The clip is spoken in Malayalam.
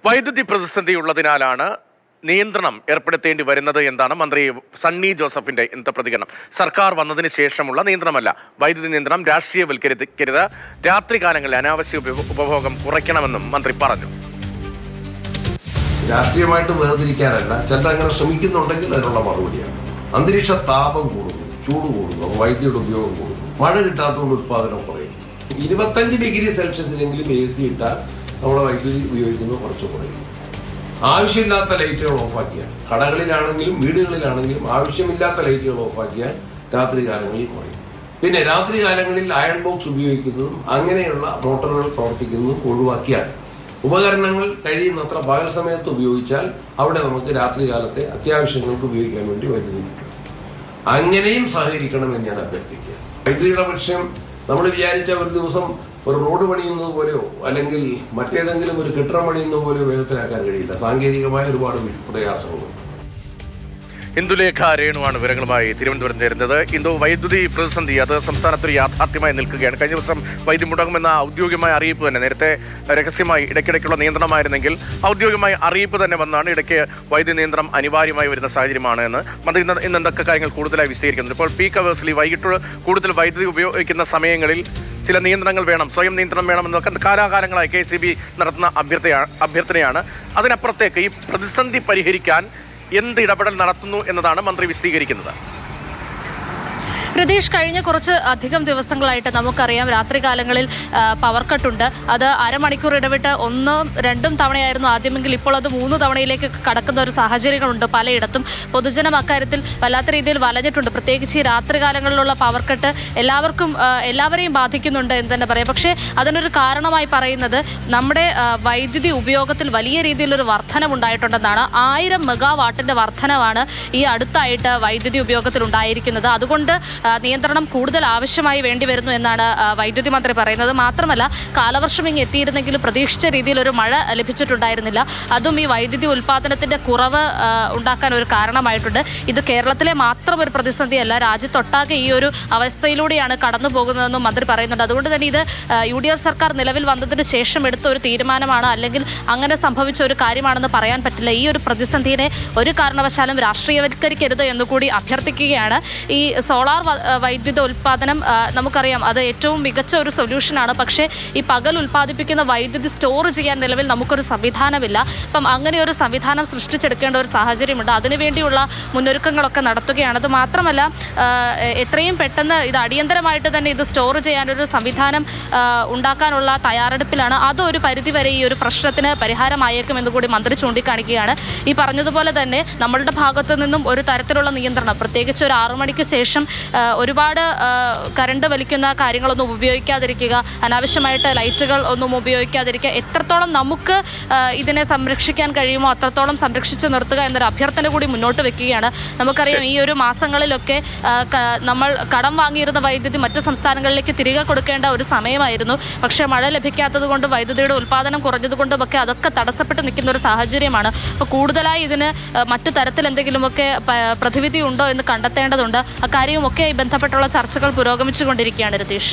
വൈദ്യുതി പ്രതിസന്ധി ഉള്ളതിനാലാണ് നിയന്ത്രണം ഏർപ്പെടുത്തേണ്ടി വരുന്നത് എന്നാണ് മന്ത്രി സണ്ണി ജോസഫിന്റെ ഇന്നത്തെ പ്രതികരണം. സർക്കാർ വന്നതിന് ശേഷമുള്ള നിയന്ത്രണമല്ല. വൈദ്യുതി നിയന്ത്രണം രാഷ്ട്രീയവൽക്കരിക്കരുത്, രാത്രികാലങ്ങളിൽ അനാവശ്യ ഉപഭോഗം കുറയ്ക്കണമെന്നും മന്ത്രി പറഞ്ഞു. രാഷ്ട്രീയമായിട്ട് വേർതിരിക്കാനല്ല, ചിലർ അങ്ങനെ ശ്രമിക്കുന്നുണ്ടെങ്കിൽ അതിനുള്ള മറുപടിയാണ്. അന്തരീക്ഷ താപം കൂടുന്നു, ചൂട് കൂടുന്നു, വൈദ്യുതിയുടെ ഉപയോഗം കൂടുന്നു, മഴ കിട്ടാത്തതുകൊണ്ട് ഉത്പാദനം കുറയും. 25 ഡിഗ്രി സെൽഷ്യസിലെങ്കിലും AC ഇട്ടാൽ നമ്മളെ വൈദ്യുതി ഉപയോഗിക്കുന്നത് കുറച്ച് കുറയും. ആവശ്യമില്ലാത്ത ലൈറ്റുകൾ ഓഫാക്കിയാൽ, കടകളിലാണെങ്കിലും വീടുകളിലാണെങ്കിലും ആവശ്യമില്ലാത്ത ലൈറ്റുകൾ ഓഫാക്കിയാൽ രാത്രി കാലങ്ങളിൽ കുറയും. പിന്നെ രാത്രി കാലങ്ങളിൽ അയൺ ബോക്സ് ഉപയോഗിക്കുന്നതും അങ്ങനെയുള്ള മോട്ടോറുകൾ പ്രവർത്തിക്കുന്നതും ഒഴിവാക്കിയാൽ, ഉപകരണങ്ങൾ കഴിയുന്നത്ര പകൽ സമയത്ത് ഉപയോഗിച്ചാൽ അവിടെ നമുക്ക് രാത്രി കാലത്തെ അത്യാവശ്യങ്ങൾക്ക് ഉപയോഗിക്കാൻ വേണ്ടി വൈദ്യുതി കിട്ടും. അങ്ങനെയും സഹകരിക്കണമെന്ന് ഞാൻ അഭ്യർത്ഥിക്കുക. വൈദ്യുതിയുടെ പക്ഷം നമ്മൾ വിചാരിച്ച ഒരു ദിവസം ഒരു റോഡ് പണിയുന്നത് പോലെയോ അല്ലെങ്കിൽ മറ്റേതെങ്കിലും ഒരു കെട്ടിടം പണിയുന്നത് പോലെയോ വേഗത്തിലാക്കാൻ കഴിയില്ല. സാങ്കേതികമായ ഒരുപാട് പ്രയാസങ്ങളുണ്ട്. ഇന്ദുലേഖ രേണുവാണ് വിവരങ്ങളുമായി തിരുവനന്തപുരം ചേരുന്നത്. ഇന്ദു, വൈദ്യുതി പ്രതിസന്ധി അത് സംസ്ഥാനത്തൊരു യാഥാർത്ഥ്യമായി നിൽക്കുകയാണ്. കഴിഞ്ഞ ദിവസം വൈദ്യുതി മുടങ്ങുമെന്ന ഔദ്യോഗികമായ അറിയിപ്പ് തന്നെ, നേരത്തെ രഹസ്യമായി ഇടയ്ക്കിടയ്ക്കുള്ള നിയന്ത്രണമായിരുന്നെങ്കിൽ ഔദ്യോഗികമായ അറിയിപ്പ് തന്നെ വന്നാണ് ഇടയ്ക്ക് വൈദ്യുതി നിയന്ത്രണം അനിവാര്യമായി വരുന്ന സാഹചര്യമാണ് എന്ന് മന്ത്രി ഇന്ന് എന്തൊക്കെ കാര്യങ്ങൾ കൂടുതലായി വിശദീകരിക്കുന്നുണ്ട്. ഇപ്പോൾ പീക്ക് അവേഴ്സിൽ വൈകിട്ട് കൂടുതൽ വൈദ്യുതി ഉപയോഗിക്കുന്ന സമയങ്ങളിൽ ചില നിയന്ത്രണങ്ങൾ വേണം, സ്വയം നിയന്ത്രണം വേണമെന്നൊക്കെ കാലാകാലങ്ങളായി KCB നടത്തുന്ന അഭ്യർത്ഥനയാണ്. അതിനപ്പുറത്തേക്ക് ഈ പ്രതിസന്ധി പരിഹരിക്കാൻ എന്ത് ഇടപെടൽ നടത്തുന്നു എന്നതാണ് മന്ത്രി വിശദീകരിക്കുന്നത്. രതീഷ്, കഴിഞ്ഞ കുറച്ച് അധികം ദിവസങ്ങളായിട്ട് നമുക്കറിയാം രാത്രികാലങ്ങളിൽ പവർ കട്ടുണ്ട്. അത് അരമണിക്കൂർ ഇടവിട്ട് 1-2 തവണയായിരുന്നു ആദ്യമെങ്കിൽ ഇപ്പോൾ അത് 3 തവണയിലേക്ക് കടക്കുന്ന ഒരു സാഹചര്യങ്ങളുണ്ട് പലയിടത്തും. പൊതുജനം അക്കാര്യത്തിൽ വല്ലാത്ത രീതിയിൽ വലഞ്ഞിട്ടുണ്ട്. പ്രത്യേകിച്ച് ഈ രാത്രികാലങ്ങളിലുള്ള പവർ കട്ട് എല്ലാവരെയും ബാധിക്കുന്നുണ്ട് എന്ന് തന്നെ പറയാം. പക്ഷേ അതിനൊരു കാരണമായി പറയുന്നത് നമ്മുടെ വൈദ്യുതി ഉപയോഗത്തിൽ വലിയ രീതിയിലൊരു വർധനവുണ്ടായിട്ടുണ്ടെന്നാണ്. 1000 മെഗാവാട്ടിൻ്റെ വർധനവാണ് ഈ അടുത്തായിട്ട് വൈദ്യുതി ഉപയോഗത്തിൽ ഉണ്ടായിരിക്കുന്നത്. അതുകൊണ്ട് നിയന്ത്രണം കൂടുതൽ ആവശ്യമായി വേണ്ടി വരുന്നു എന്നാണ് വൈദ്യുതി മന്ത്രി പറയുന്നത്. മാത്രമല്ല, കാലവർഷം ഇങ്ങ് എത്തിയിരുന്നെങ്കിലും പ്രതീക്ഷിച്ച രീതിയിൽ ഒരു മഴ ലഭിച്ചിട്ടുണ്ടായിരുന്നില്ല. അതും ഈ വൈദ്യുതി ഉൽപ്പാദനത്തിൻ്റെ കുറവ് ഉണ്ടാക്കാൻ ഒരു കാരണമായിട്ടുണ്ട്. ഇത് കേരളത്തിലെ മാത്രം ഒരു പ്രതിസന്ധിയല്ല, രാജ്യത്തൊട്ടാകെ ഈ ഒരു അവസ്ഥയിലൂടെയാണ് കടന്നു പോകുന്നതെന്നും മന്ത്രി പറയുന്നുണ്ട്. അതുകൊണ്ട് തന്നെ ഇത് UDF സർക്കാർ നിലവിൽ വന്നതിന് ശേഷം എടുത്ത ഒരു തീരുമാനമാണ്, അല്ലെങ്കിൽ അങ്ങനെ സംഭവിച്ച ഒരു കാര്യമാണെന്ന് പറയാൻ പറ്റില്ല. ഈ ഒരു പ്രതിസന്ധിയെ ഒരു കാരണവശാലും രാഷ്ട്രീയവൽക്കരിക്കരുത് എന്നുകൂടി അഭ്യർത്ഥിക്കുകയാണ്. ഈ സോളാർ വൈദ്യുത ഉൽപ്പാദനം നമുക്കറിയാം, അത് ഏറ്റവും മികച്ച ഒരു സൊല്യൂഷനാണ്. പക്ഷേ ഈ പകൽ ഉൽപ്പാദിപ്പിക്കുന്ന വൈദ്യുതി സ്റ്റോർ ചെയ്യാൻ നിലവിൽ നമുക്കൊരു സംവിധാനമില്ല. അപ്പം അങ്ങനെ ഒരു സംവിധാനം സൃഷ്ടിച്ചെടുക്കേണ്ട ഒരു സാഹചര്യമുണ്ട്. അതിനുവേണ്ടിയുള്ള മുന്നൊരുക്കങ്ങളൊക്കെ നടത്തുകയാണ്. അത് മാത്രമല്ല, എത്രയും പെട്ടെന്ന് ഇത് അടിയന്തരമായിട്ട് തന്നെ ഇത് സ്റ്റോർ ചെയ്യാനൊരു സംവിധാനം ഉണ്ടാക്കാനുള്ള തയ്യാറെടുപ്പിലാണ്. അതൊരു പരിധിവരെ ഈ ഒരു പ്രശ്നത്തിന് പരിഹാരമായേക്കുമെന്ന് കൂടി മന്ത്രി ചൂണ്ടിക്കാണിക്കുകയാണ്. ഈ പറഞ്ഞതുപോലെ തന്നെ നമ്മളുടെ ഭാഗത്തു നിന്നും ഒരു തരത്തിലുള്ള നിയന്ത്രണം, പ്രത്യേകിച്ച് ഒരു 6 മണിക്ക് ശേഷം ഒരുപാട് കറണ്ട് വലിക്കുന്ന കാര്യങ്ങളൊന്നും ഉപയോഗിക്കാതിരിക്കുക, അനാവശ്യമായിട്ട് ലൈറ്റുകൾ ഒന്നും ഉപയോഗിക്കാതിരിക്കുക, എത്രത്തോളം നമുക്ക് ഇതിനെ സംരക്ഷിക്കാൻ കഴിയുമോ അത്രത്തോളം സംരക്ഷിച്ച് നിർത്തുക എന്നൊരു അഭ്യർത്ഥന കൂടി മുന്നോട്ട് വെക്കുകയാണ്. നമുക്കറിയാം ഈ ഒരു മാസങ്ങളിലൊക്കെ നമ്മൾ കടം വാങ്ങിയിരുന്ന വൈദ്യുതി മറ്റ് സംസ്ഥാനങ്ങളിലേക്ക് തിരികെ കൊടുക്കേണ്ട ഒരു സമയമായിരുന്നു. പക്ഷേ മഴ ലഭിക്കാത്തത് കൊണ്ടും വൈദ്യുതിയുടെ ഉൽപ്പാദനം കുറഞ്ഞതുകൊണ്ടും ഒക്കെ അതൊക്കെ തടസ്സപ്പെട്ട് നിൽക്കുന്ന ഒരു സാഹചര്യമാണ്. അപ്പോൾ കൂടുതലായി ഇതിന് മറ്റു തരത്തിൽ എന്തെങ്കിലുമൊക്കെ പ്രതിവിധി ഉണ്ടോ എന്ന് കണ്ടെത്തേണ്ടതുണ്ട്. അക്കാര്യവുമൊക്കെ ബന്ധപ്പെട്ടുള്ള ചർച്ചകൾ പുരോഗമിച്ചുകൊണ്ടിരിക്കുകയാണ് രതീഷ്.